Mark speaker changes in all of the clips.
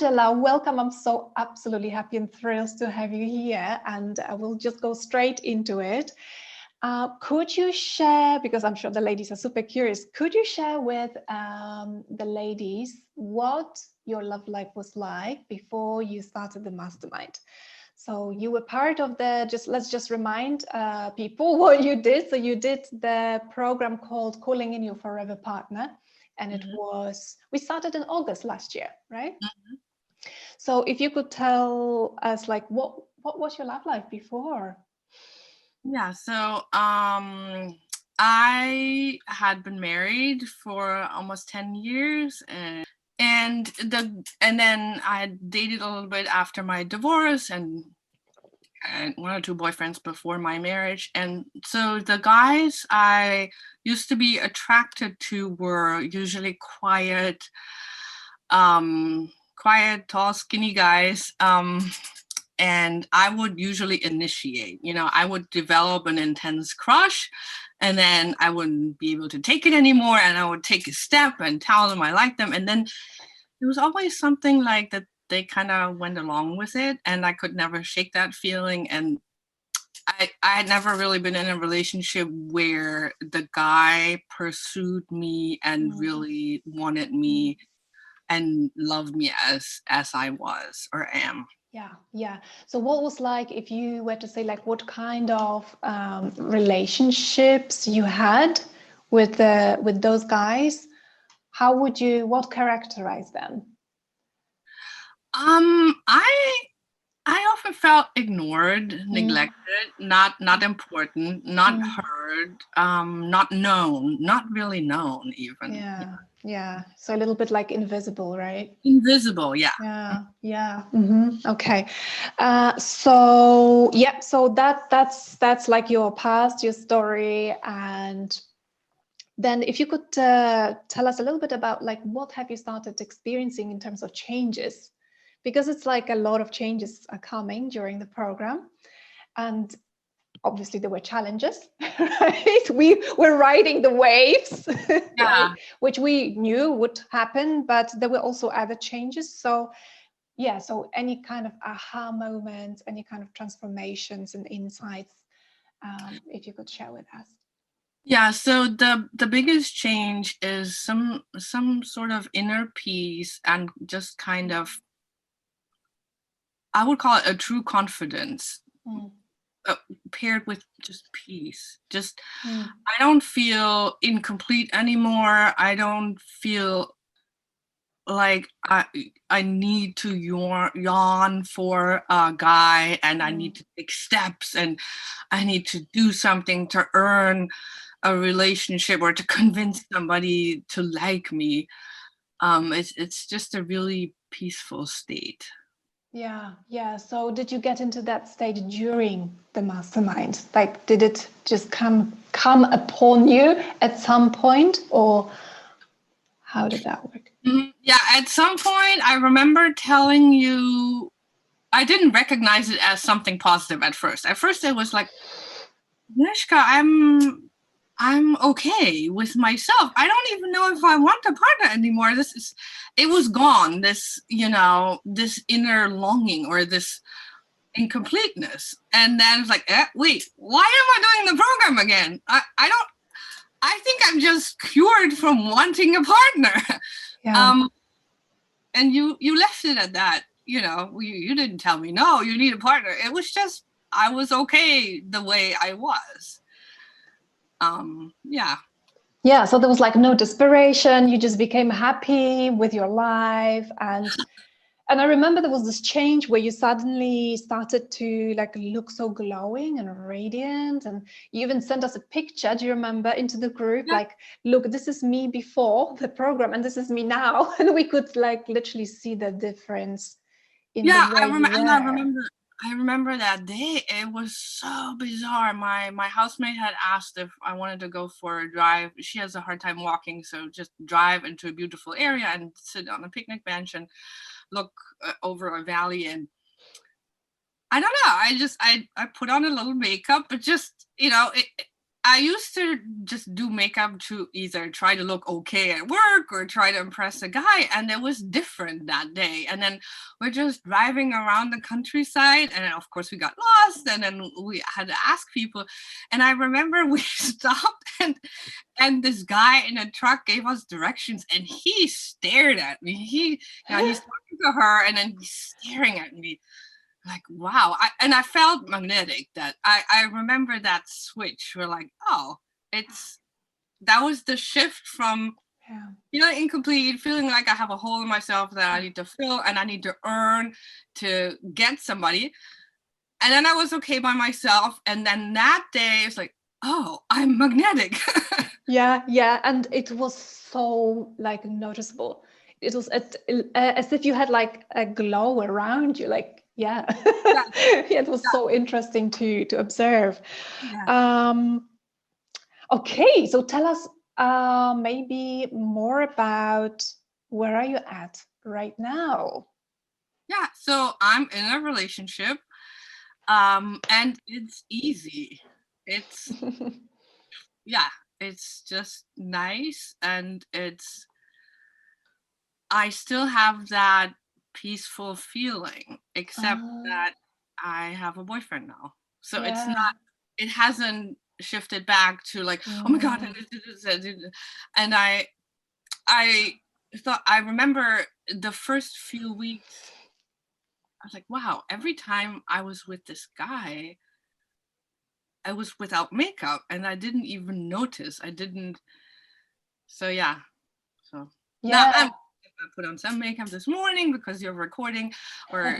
Speaker 1: Angela, welcome. I'm so absolutely happy and thrilled to have you here, and we'll just go straight into it. Could you share, because I'm sure the ladies are super curious, could you share with the ladies what your love life was like before you started the mastermind? So you were part of let's just remind people what you did. So you did the program called Calling in Your Forever Partner. And it was, we started in August last year, right? So if you could tell us, like, what was your love life before?
Speaker 2: Yeah, so I had been married for almost 10 years and then I had dated a little bit after my divorce and one or two boyfriends before my marriage. And so the guys I used to be attracted to were usually quiet, tall, skinny guys. And I would usually initiate, I would develop an intense crush and then I wouldn't be able to take it anymore. And I would take a step and tell them I like them. And then it was always something like that. They kind of went along with it and I could never shake that feeling. And I had never really been in a relationship where the guy pursued me and really wanted me and loved me as I was or am.
Speaker 1: Yeah. So what was like, if you were to say, like, what kind of relationships you had with those guys? What characterized them?
Speaker 2: I often felt ignored, neglected, not important, not heard, not known, not really known even.
Speaker 1: Yeah. So a little bit like invisible, right?
Speaker 2: Invisible, yeah.
Speaker 1: Yeah. Okay. So that's like your past, your story, and then if you could tell us a little bit about, like, what have you started experiencing in terms of changes? Because it's like a lot of changes are coming during the program. And obviously there were challenges, right? We were riding the waves, right? Which we knew would happen, but there were also other changes. So any kind of aha moments, any kind of transformations and insights, if you could share with us.
Speaker 2: Yeah, so the biggest change is some sort of inner peace and just kind of, I would call it a true confidence, paired with just peace. I don't feel incomplete anymore. I don't feel like I need to yawn for a guy and I need to take steps and I need to do something to earn a relationship or to convince somebody to like me. It's just a really peaceful state.
Speaker 1: Yeah. So did you get into that state during the mastermind? Like, did it just come upon you at some point, or how did that work?
Speaker 2: Yeah, at some point I remember telling you, I didn't recognize it as something positive at first. At first it was like, Nishka, I'm okay with myself. I don't even know if I want a partner anymore. It was gone. This inner longing or this incompleteness. And then it's like, wait, why am I doing the program again? I think I'm just cured from wanting a partner. And you left it at that. You didn't tell me, no, you need a partner. It was just, I was okay the way I was.
Speaker 1: Yeah, so there was like no desperation. You just became happy with your life. And I remember there was this change where you suddenly started to, like, look so glowing and radiant. And you even sent us a picture, do you remember, into the group? Yeah. Like, look, this is me before the program and this is me now. And we could, like, literally see the difference in the way
Speaker 2: I remember that day. It was so bizarre. My housemate had asked if I wanted to go for a drive. She has a hard time walking, so just drive into a beautiful area and sit on a picnic bench and look over a valley. And I don't know, I put on a little makeup, but just, I used to just do makeup to either try to look okay at work or try to impress a guy, and it was different that day. And then we're just driving around the countryside, and then of course we got lost, and then we had to ask people. And I remember we stopped, and this guy in a truck gave us directions, and he stared at me. He's talking to her, and then he's staring at me. Like, wow. I felt magnetic. That I remember that switch. We're like, oh, that was the shift from feeling incomplete, feeling like I have a hole in myself that I need to fill and I need to earn to get somebody. And then I was okay by myself. And then that day it's like, oh, I'm magnetic.
Speaker 1: Yeah. And it was so like noticeable. It was as if you had like a glow around you, like, yeah. It was so interesting to observe. Okay, so tell us maybe more about where are you at right now?
Speaker 2: Yeah, so I'm in a relationship, and it's easy. It's it's just nice, and I still have that peaceful feeling, except that I have a boyfriend now. So it's not, it hasn't shifted back to like, oh my God. And I thought, I remember the first few weeks, I was like, wow, every time I was with this guy, I was without makeup and I didn't even notice. So yeah. So now I put on some makeup this morning because you're recording or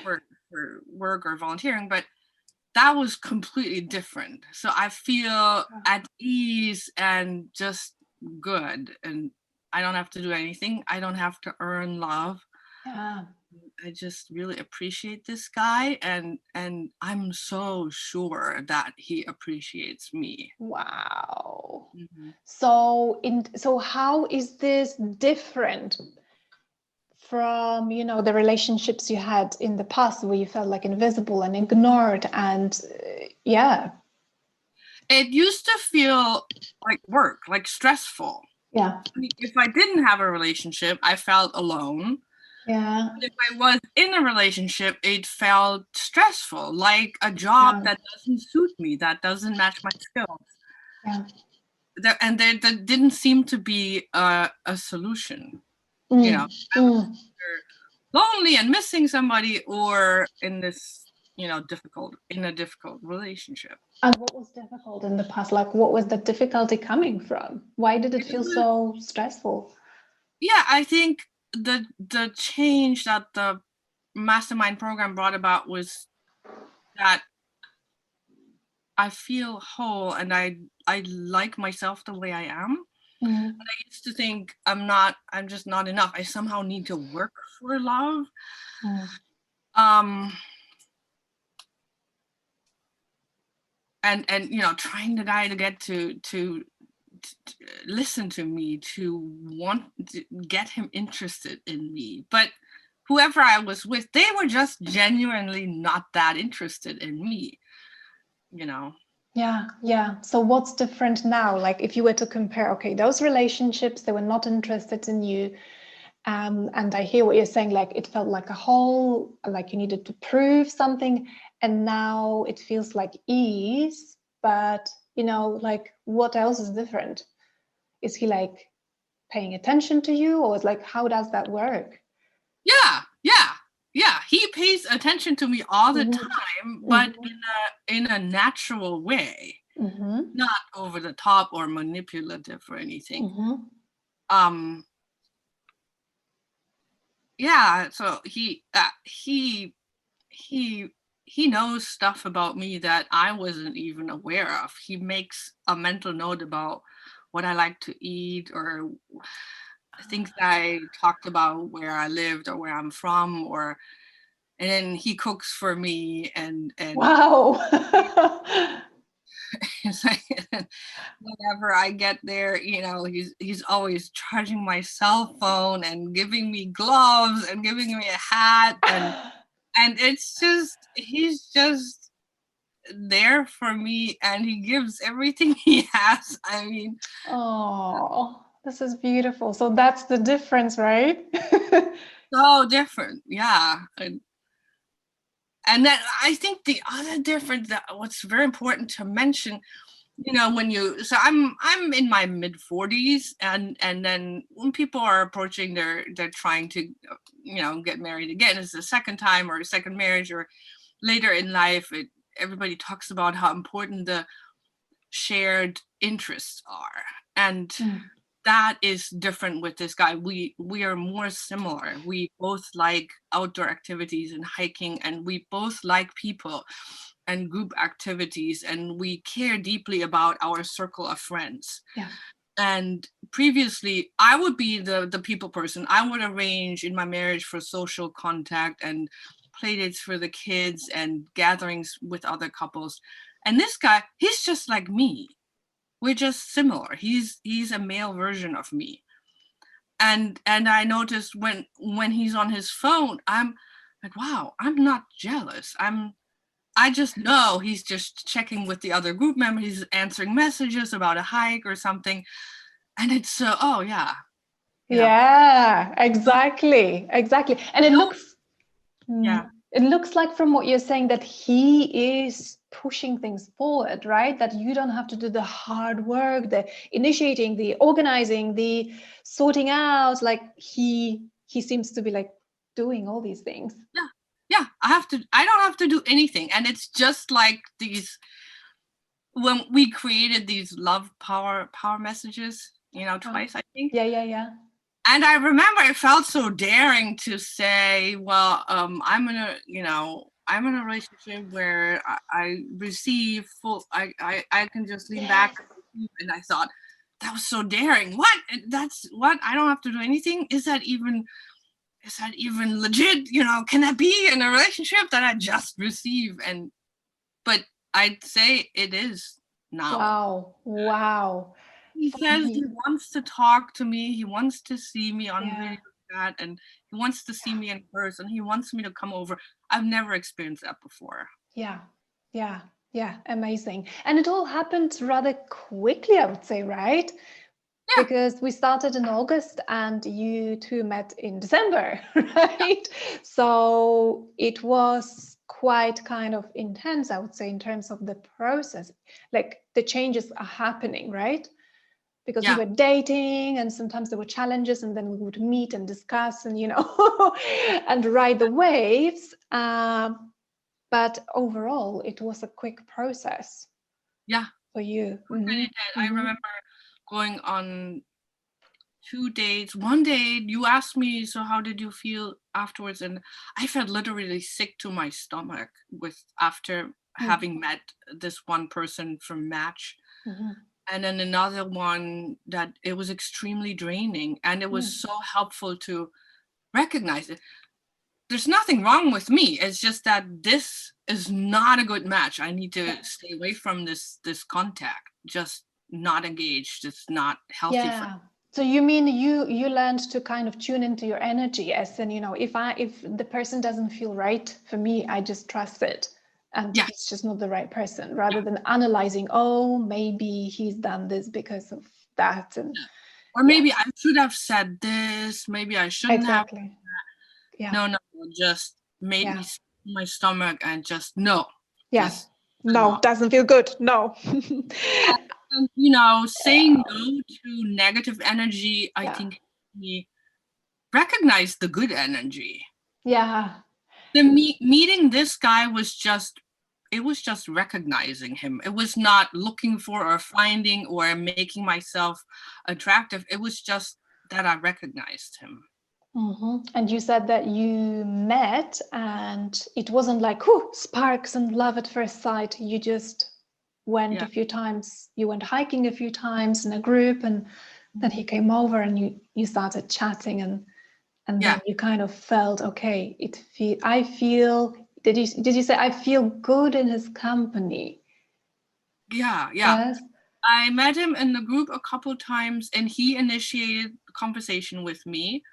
Speaker 2: for work or volunteering, but that was completely different. So I feel at ease and just good, and I don't have to do anything. I don't have to earn love. I just really appreciate this guy, and I'm so sure that he appreciates me.
Speaker 1: Wow. So how is this different from, you know, the relationships you had in the past where you felt like invisible and ignored and
Speaker 2: It used to feel like work, like stressful. If I didn't have a relationship, I felt alone. But if I was in a relationship, it felt stressful, like a job that doesn't suit me, that doesn't match my skills. And there didn't seem to be a solution. You know, I was either lonely and missing somebody, or in this, difficult relationship.
Speaker 1: And what was difficult in the past? Like, what was the difficulty coming from? Why did it feel so stressful?
Speaker 2: Yeah, I think the change that the mastermind program brought about was that I feel whole and I like myself the way I am. And I used to think I'm just not enough. I somehow need to work for love. And trying the guy to get to listen to me, to want to get him interested in me. But whoever I was with, they were just genuinely not that interested in me,
Speaker 1: Yeah. So what's different now? Like if you were to compare, okay, those relationships, they were not interested in you. And I hear what you're saying, like it felt like a hole, like you needed to prove something. And now it feels like ease, but like what else is different? Is he like paying attention to you, or is like, how does that work?
Speaker 2: Yeah, he pays attention to me all the time, but in a natural way, not over the top or manipulative or anything. Yeah, so he knows stuff about me that I wasn't even aware of. He makes a mental note about what I like to eat, or things that I talked about where I lived or where I'm from, and then he cooks for me and
Speaker 1: wow.
Speaker 2: It's like, whenever I get there, he's always charging my cell phone and giving me gloves and giving me a hat, and it's just, he's just there for me, and he gives everything he has. I mean,
Speaker 1: Oh, this is beautiful. So that's the difference, right?
Speaker 2: so different. Yeah. And then I think the other difference, that what's very important to mention, you know, when you, so I'm in my mid 40s, and then when people are approaching, they're trying to, you know, get married again, it's the second time or a second marriage, or later in life, everybody talks about how important the shared interests are. And that is different with this guy. We are more similar. We both like outdoor activities and hiking, and we both like people and group activities, and we care deeply about our circle of friends.
Speaker 1: Yeah.
Speaker 2: And previously, I would be the people person. I would arrange in my marriage for social contact and play dates for the kids and gatherings with other couples. And this guy, he's just like me. We're just similar. He's a male version of me. And I noticed when he's on his phone, I'm like, wow, I'm not jealous. I just know he's just checking with the other group members. He's answering messages about a hike or something. And it's, oh yeah.
Speaker 1: Yeah, exactly. Exactly. And it looks,
Speaker 2: Yeah.
Speaker 1: it looks like from what you're saying that he is pushing things forward, right? That you don't have to do the hard work, the initiating, the organizing, the sorting out. Like he seems to be like doing all these things.
Speaker 2: Yeah. I don't have to do anything. And it's just like these, when we created these love power messages, you know, twice, I think.
Speaker 1: Yeah.
Speaker 2: And I remember it felt so daring to say, well, I'm in a relationship where I receive full, I can just lean back. And I thought, that was so daring. What? That's what? I don't have to do anything? Is that even legit? You know, can that be in a relationship that I just receive? But I'd say it is now.
Speaker 1: Wow.
Speaker 2: He says he wants to talk to me. He wants to see me on video chat, and he wants to see me in person. He wants me to come over. I've never experienced that before.
Speaker 1: Yeah. Amazing. And it all happened rather quickly, I would say, right?
Speaker 2: Yeah.
Speaker 1: Because we started in August and you two met in December, right? So it was quite kind of intense, I would say, in terms of the process. Like the changes are happening, right? Because we were dating and sometimes there were challenges, and then we would meet and discuss and, you know, and ride the waves. But overall, it was a quick process.
Speaker 2: Yeah.
Speaker 1: For you.
Speaker 2: I remember going on 2 dates. One day you asked me, so how did you feel afterwards? And I felt literally sick to my stomach after having met this one person from Match. And then another one that it was extremely draining, and it was so helpful to recognize it. There's nothing wrong with me. It's just that this is not a good match. I need to stay away from this contact. Just not engaged. It's not healthy for me.
Speaker 1: So you mean you learned to kind of tune into your energy, as in, you know, if the person doesn't feel right for me, I just trust it. And it's just not the right person, rather than analyzing, oh, maybe he's done this because of that. And
Speaker 2: or maybe I should have said this, maybe I shouldn't have. No, just made me sick to my stomach, and just no.
Speaker 1: No, doesn't feel good. No.
Speaker 2: And, you know, saying no to negative energy, I think we recognize the good energy. The meeting this guy was just recognizing him. It was not looking for or finding or making myself attractive. It was just that I recognized him.
Speaker 1: And you said that you met and it wasn't like, sparks and love at first sight. You just went a few times. You went hiking a few times in a group, and then he came over and you started chatting, and then you kind of felt, okay, I feel, did you say I feel good in his company?
Speaker 2: Yeah.
Speaker 1: Yes.
Speaker 2: I met him in the group a couple times, and he initiated a conversation with me.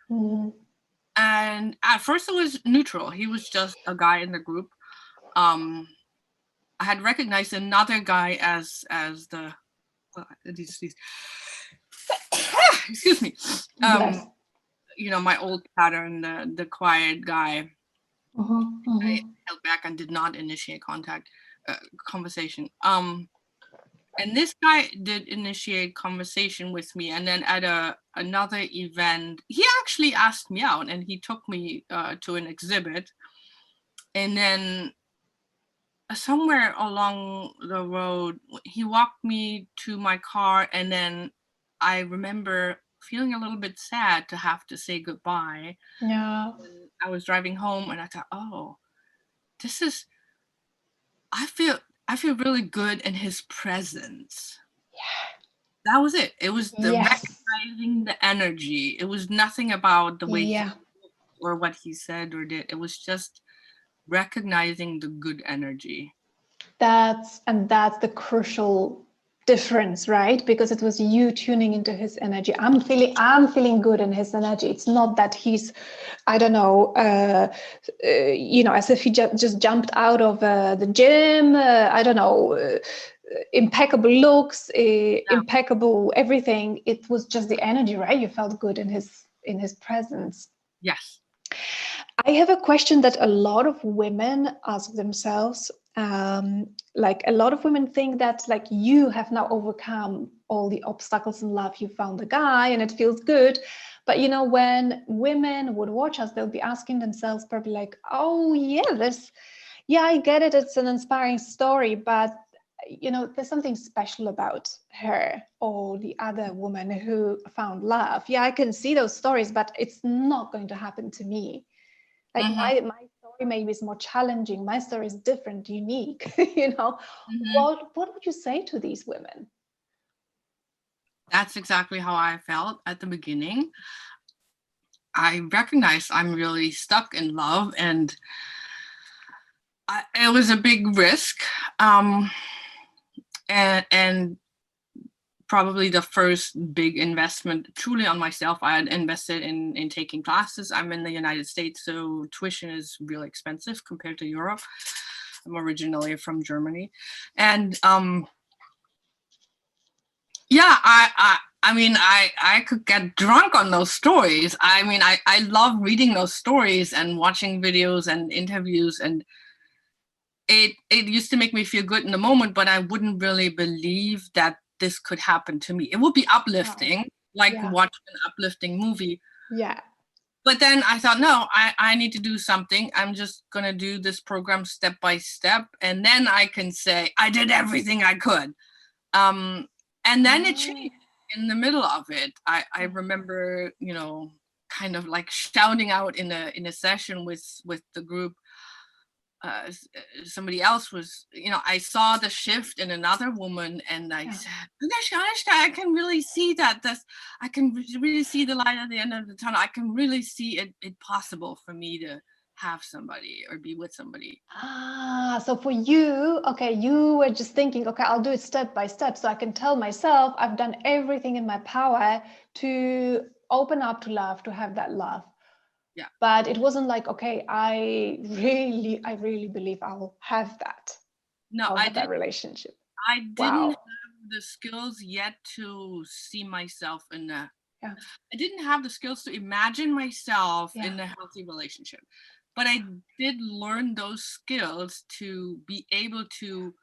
Speaker 2: And at first it was neutral. He was just a guy in the group. I had recognized another guy as the these excuse me,
Speaker 1: Yes.
Speaker 2: my old pattern, the quiet guy. I
Speaker 1: Mm-hmm.
Speaker 2: held back and did not initiate conversation. And this guy did initiate conversation with me, and then at another event, he actually asked me out, and he took me to an exhibit, and then somewhere along the road, he walked me to my car, and then I remember feeling a little bit sad to have to say goodbye.
Speaker 1: Yeah.
Speaker 2: And I was driving home, and I thought, oh, this is, I feel really good in his presence. That was it. It was the
Speaker 1: Yes.
Speaker 2: recognizing the energy. It was nothing about the way he
Speaker 1: Yeah.
Speaker 2: looked or what he said or did. It was just recognizing the good energy.
Speaker 1: That's the crucial difference, right? Because it was you tuning into his energy. I'm feeling good in his energy. It's not that he's, I don't know, as if he just jumped out of the gym. I don't know, impeccable looks,
Speaker 2: Yeah.
Speaker 1: impeccable everything. It was just the energy, right? You felt good in his presence.
Speaker 2: Yes.
Speaker 1: I have a question that a lot of women ask themselves. Like a lot of women think that like you have now overcome all the obstacles in love. You found the guy and it feels good. But when women would watch us, they'll be asking themselves probably like, oh yeah, I get it. It's an inspiring story, but there's something special about her or the other woman who found love. Yeah, I can see those stories, but it's not going to happen to me. Like
Speaker 2: Mm-hmm.
Speaker 1: my story maybe is more challenging. My story is different, unique.
Speaker 2: Mm-hmm.
Speaker 1: What would you say to these women?
Speaker 2: That's exactly how I felt at the beginning. I recognized I'm really stuck in love, and it was a big risk. And probably the first big investment truly on myself. I had invested in taking classes. I'm in the United States, so tuition is really expensive compared to Europe. I'm originally from Germany. And yeah, I mean, I could get drunk on those stories. I mean, I love reading those stories and watching videos and interviews, and it used to make me feel good in the moment, but I wouldn't really believe that this could happen to me. It would be
Speaker 1: Wow.
Speaker 2: uplifting, like
Speaker 1: Yeah.
Speaker 2: watching an uplifting movie.
Speaker 1: Yeah.
Speaker 2: But then I thought, no, I need to do something. I'm just gonna do this program step by step, and then I can say I did everything I could. And then it
Speaker 1: Oh,
Speaker 2: changed in the middle of it. I remember, kind of like shouting out in a session with the group. Somebody else was, I saw the shift in another woman, and I
Speaker 1: yeah.
Speaker 2: said, Anushka, I can really see that. I can really see the light at the end of the tunnel. I can really see it possible for me to have somebody or be with somebody.
Speaker 1: So for you, okay, you were just thinking, okay, I'll do it step by step. So I can tell myself I've done everything in my power to open up to love, to have that love.
Speaker 2: Yeah.
Speaker 1: But it wasn't like, okay, I really believe I'll have that.
Speaker 2: No,
Speaker 1: I'll have that relationship.
Speaker 2: I didn't
Speaker 1: Wow.
Speaker 2: have the skills yet to see myself in a.
Speaker 1: Yeah.
Speaker 2: I didn't have the skills to imagine myself
Speaker 1: Yeah.
Speaker 2: in a healthy relationship, but I did learn those skills to be able to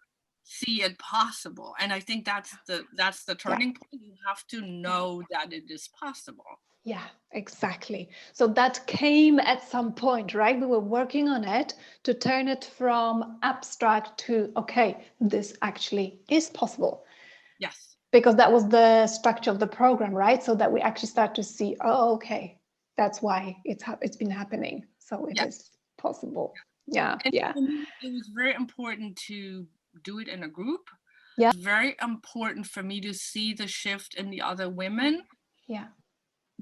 Speaker 2: see it possible. And I think that's the
Speaker 1: Yeah.
Speaker 2: turning point. You have to know that it is possible.
Speaker 1: Yeah, exactly. So that came at some point, right? We were working on it to turn it from abstract to, okay, this actually is possible.
Speaker 2: Yes.
Speaker 1: Because that was the structure of the program, right? So that we actually start to see, oh, okay, that's why it's been happening. So it
Speaker 2: Yes.
Speaker 1: is possible. Yeah,
Speaker 2: And
Speaker 1: yeah,
Speaker 2: for me, it was very important to do it in a group.
Speaker 1: yeah,
Speaker 2: It's very important for me to see the shift in the other women,
Speaker 1: yeah,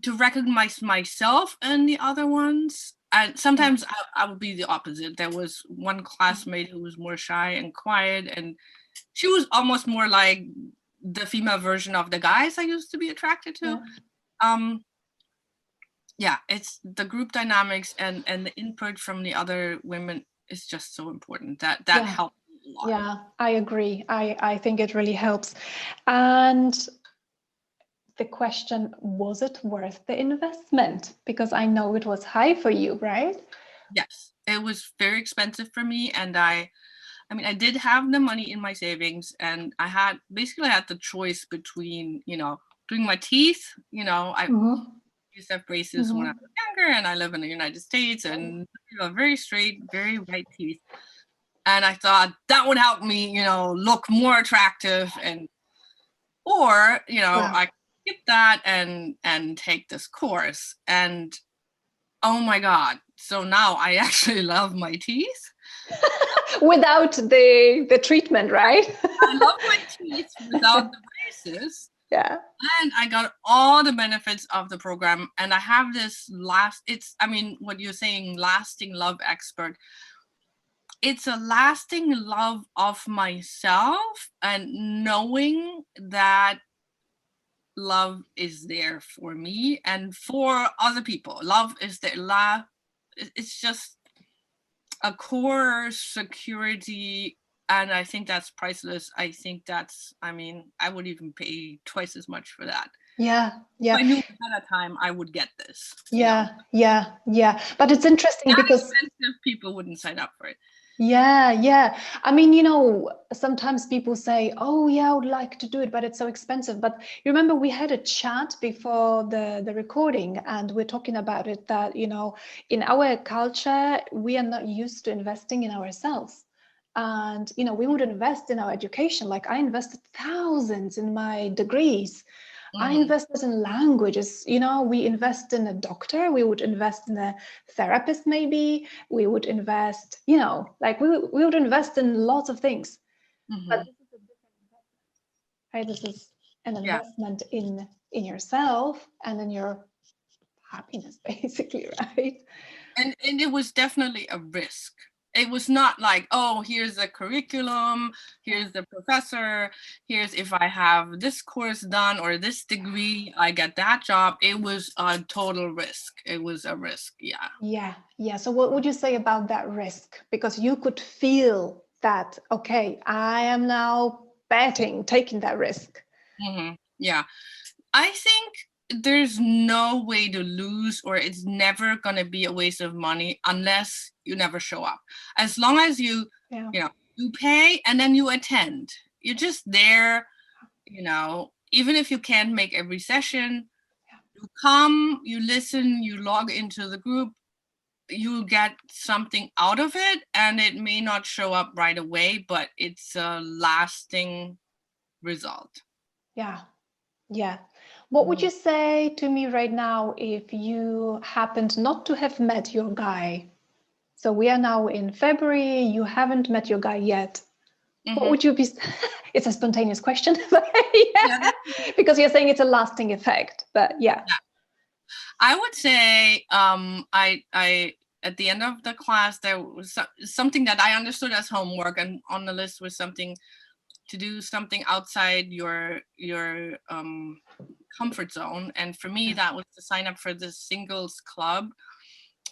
Speaker 2: to recognize myself and the other ones. And
Speaker 1: yeah,
Speaker 2: sometimes I would be the opposite. There was one classmate who was more shy and quiet, and she was almost more like the female version of the guys I used to be attracted to.
Speaker 1: yeah,
Speaker 2: Um, yeah, it's the group dynamics and the input from the other women is just so important. That
Speaker 1: yeah.
Speaker 2: helped me lot.
Speaker 1: Yeah, I agree. I think it really helps. And the question, was it worth the investment? Because I know it was high for you, right?
Speaker 2: Yes, it was very expensive for me, and I mean, I did have the money in my savings, and I had basically had the choice between, doing my teeth. I
Speaker 1: Mm-hmm.
Speaker 2: used to have braces when I
Speaker 1: Mm-hmm.
Speaker 2: was younger, and I live in the United States, and very straight, very white teeth. And I thought that would help me, look more attractive, or
Speaker 1: Wow.
Speaker 2: I could skip that and take this course. And oh my God! So now I actually love my teeth.
Speaker 1: Without the treatment, right?
Speaker 2: I love my teeth without the braces.
Speaker 1: Yeah.
Speaker 2: And I got all the benefits of the program. And I have this what you're saying, lasting love expert. It's a lasting love of myself and knowing that love is there for me and for other people. Love is there. It's just a core security, and I think that's priceless. I think I would even pay twice as much for that.
Speaker 1: Yeah.
Speaker 2: If I
Speaker 1: Yeah.
Speaker 2: knew ahead of time I would get this.
Speaker 1: Yeah. Yeah. Yeah. But it's interesting
Speaker 2: That
Speaker 1: because
Speaker 2: expensive, people wouldn't sign up for it.
Speaker 1: yeah, yeah. I mean, sometimes people say, "Oh, yeah, I would like to do it, but it's so expensive." But you remember we had a chat before the recording, and we're talking about it that, in our culture, we are not used to investing in ourselves. And, we would invest in our education. Like I invested thousands in my degrees. I
Speaker 2: Mm-hmm.
Speaker 1: invested in languages, we invest in a doctor, we would invest in a therapist, maybe we would invest, like we would invest in lots of things. But
Speaker 2: Mm-hmm.
Speaker 1: this is a different investment, right? This is an
Speaker 2: Yeah.
Speaker 1: investment in yourself and in your happiness, basically, right?
Speaker 2: And it was definitely a risk. It was not like, oh, here's the curriculum, here's the professor, here's if I have this course done or this degree, I get that job. It was a total risk. It was a risk. Yeah.
Speaker 1: Yeah, yeah. So what would you say about that risk? Because you could feel that, okay, I am now taking that risk.
Speaker 2: Yeah. I think there's no way to lose, or it's never going to be a waste of money unless you never show up. As long as
Speaker 1: Yeah.
Speaker 2: you pay and then you attend, you're just there, even if you can't make every session, you come, you listen, you log into the group, you get something out of it, and it may not show up right away, but it's a lasting result.
Speaker 1: Yeah. Yeah. What would you say to me right now if you happened not to have met your guy? So we are now in February, you haven't met your guy yet. What
Speaker 2: Mm-hmm.
Speaker 1: would you be? It's a spontaneous question, but yeah, because you're saying it's a lasting effect. But yeah.
Speaker 2: I would say I at the end of the class there was something that I understood as homework, and on the list was something to do something outside your comfort zone. And for me, that was to sign up for the singles club.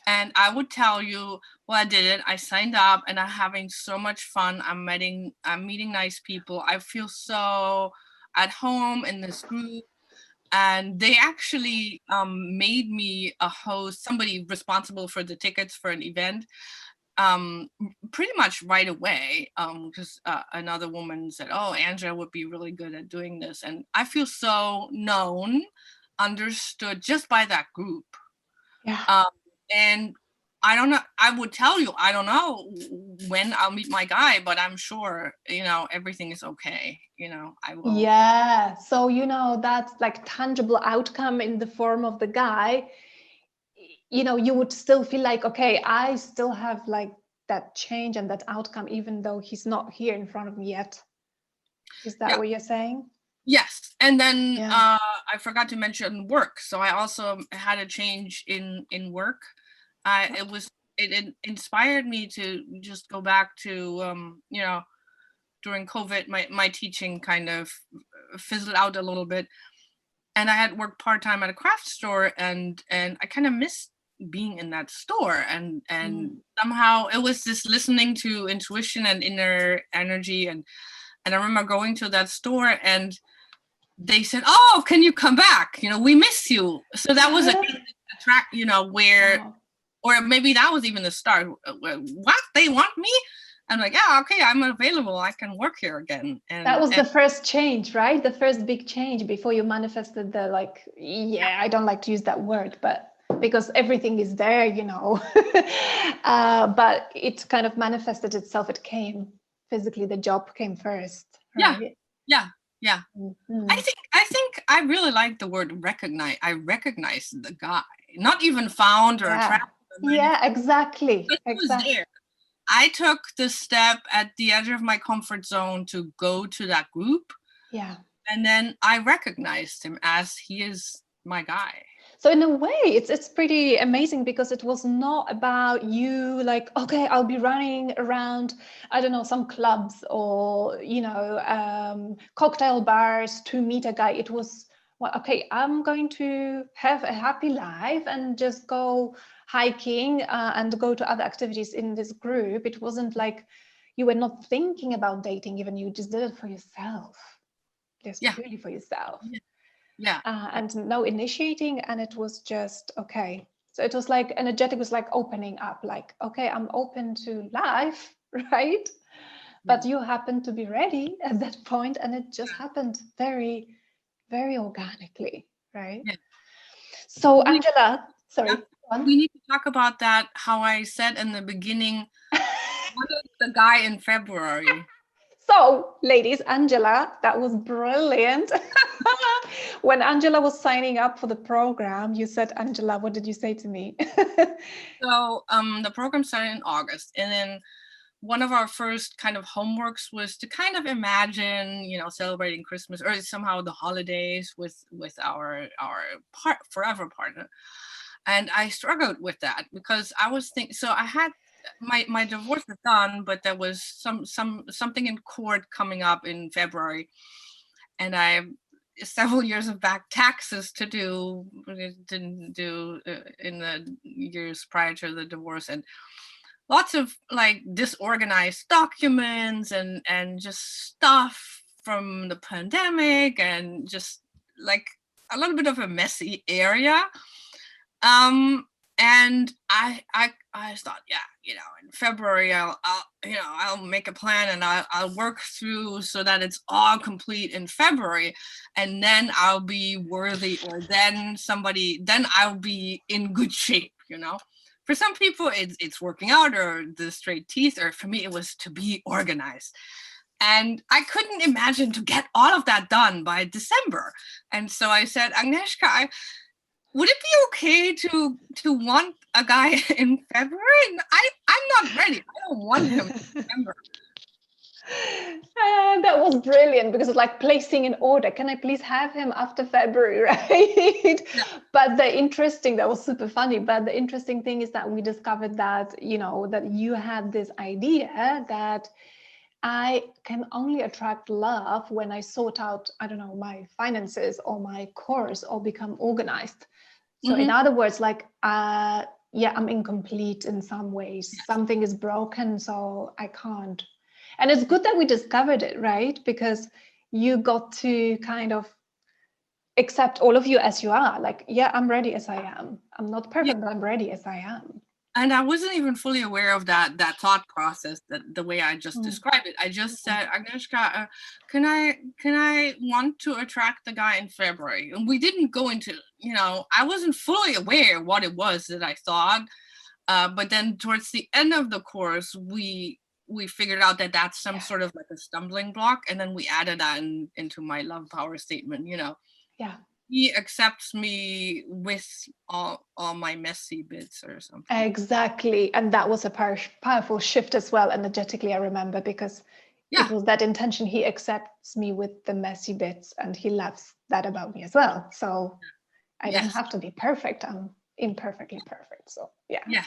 Speaker 2: And I would tell you, well, I did it. I signed up, and I'm having so much fun. I'm meeting nice people. I feel so at home in this group, and they actually made me a host, somebody responsible for the tickets for an event, pretty much right away, because another woman said, oh, Andrea would be really good at doing this, and I feel so known, understood just by that group.
Speaker 1: Yeah.
Speaker 2: And I don't know, I would tell you, I don't know when I'll meet my guy, but I'm sure, everything is okay. I will.
Speaker 1: Yeah. So, that's like tangible outcome in the form of the guy. You would still feel like, okay, I still have like that change and that outcome, even though he's not here in front of me yet. Is that
Speaker 2: Yeah.
Speaker 1: what you're saying?
Speaker 2: Yes, and then
Speaker 1: Yeah.
Speaker 2: I forgot to mention work. So I also had a change in work. It inspired me to just go back to during COVID, my teaching kind of fizzled out a little bit, and I had worked part-time at a craft store, and I kind of missed being in that store and somehow it was this listening to intuition and inner energy. And I remember going to that store and they said, "Oh, can you come back? You know, we miss you." So that was a track, you know, where,
Speaker 1: Wow.
Speaker 2: or maybe that was even the start. What, they want me? I'm like, yeah, okay, I'm available. I can work here again.
Speaker 1: That was the first change, right? The first big change before you manifested the, like, yeah, I don't like to use that word, but because everything is there, you know. But it kind of manifested itself. It came physically. The job came first, right?
Speaker 2: Yeah.
Speaker 1: Mm-hmm.
Speaker 2: I think I really like the word recognize. I recognize the guy, not even found or attracted or anything.
Speaker 1: Yeah, exactly.
Speaker 2: But he was there. I took the step at the edge of my comfort zone to go to that group.
Speaker 1: Yeah.
Speaker 2: And then I recognized him as he is my guy.
Speaker 1: So in a way, it's pretty amazing because it was not about you like, okay, I'll be running around, I don't know, some clubs or, you know, cocktail bars to meet a guy. It was, well, okay, I'm going to have a happy life and just go hiking and go to other activities in this group. It wasn't like you were not thinking about dating, even you just did it for yourself, just purely for yourself.
Speaker 2: Yeah.
Speaker 1: And no initiating, and it was just okay. So it was like energetic, was like opening up, like, okay, I'm open to life, right? But you happened to be ready at that point, and it just happened very, very organically, right?
Speaker 2: Yeah.
Speaker 1: So Angela, sorry,
Speaker 2: we need to talk about that, how I said in the beginning, what is the guy in February?
Speaker 1: So, ladies, Angela, that was brilliant. When Angela was signing up for the program, you said, Angela, what did you say to me?
Speaker 2: So the program started in August, and then one of our first kind of homeworks was to kind of imagine, you know, celebrating Christmas or somehow the holidays with our forever partner. And I struggled with that because I was thinking, so I had my divorce was done, but there was something in court coming up in February, and I several years of back taxes to do, didn't do in the years prior to the divorce, and lots of like disorganized documents and just stuff from the pandemic, and just like a little bit of a messy area. And I thought, yeah, you know, in February I'll make a plan, and I'll work through so that it's all complete in February, and then I'll be worthy, or then I'll be in good shape, you know. For some people it's working out or the straight teeth, or for me it was to be organized. And I couldn't imagine to get all of that done by December. And so I said, Agnieszka, would it be okay to want a guy in February? I'm not ready. I don't want him in December.
Speaker 1: That was brilliant because it's like placing in order. Can I please have him after February, right? Yeah. But that was super funny. But the interesting thing is that we discovered that, you know, that you had this idea that I can only attract love when I sort out, I don't know, my finances or my course or become organized. So in other words, like, yeah, I'm incomplete in some ways. Yes. Something is broken, so I can't. And it's good that we discovered it, right? Because you got to kind of accept all of you as you are. Like, yeah, I'm ready as I am. I'm not perfect, but I'm ready as I am.
Speaker 2: And I wasn't even fully aware of that thought process, that the way I just described it. I just said, Agnieszka, can I want to attract the guy in February? And we didn't go into, you know, I wasn't fully aware what it was that I thought. But then towards the end of the course, we figured out that that's some sort of like a stumbling block. And then we added that into my love power statement, you know.
Speaker 1: Yeah.
Speaker 2: He accepts me with all my messy bits or something.
Speaker 1: Exactly. And that was a powerful shift as well, energetically, I remember, because it was that intention. He accepts me with the messy bits, and he loves that about me as well. So I don't have to be perfect. I'm imperfectly perfect. So yeah.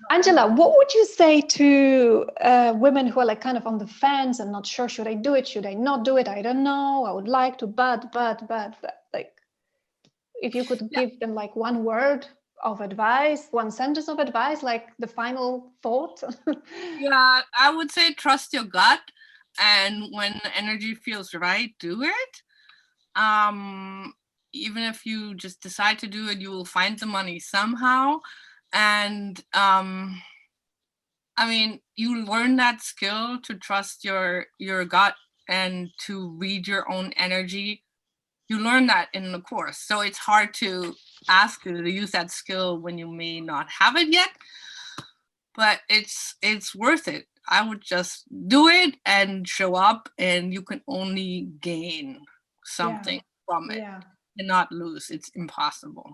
Speaker 1: Angela, what would you say to women who are like kind of on the fence and not sure, should I do it? Should I not do it? I don't know. I would like to, but like, if you could give them like one word of advice, one sentence of advice, like the final thought?
Speaker 2: Yeah, I would say trust your gut, and when the energy feels right, do it. Even if you just decide to do it, you will find the money somehow. And I mean, you learn that skill to trust your gut and to read your own energy. You learn that in the course, so it's hard to ask you to use that skill when you may not have it yet, but it's worth it. I would just do it and show up, and you can only gain something from it.
Speaker 1: Yeah.
Speaker 2: You cannot lose. It's impossible.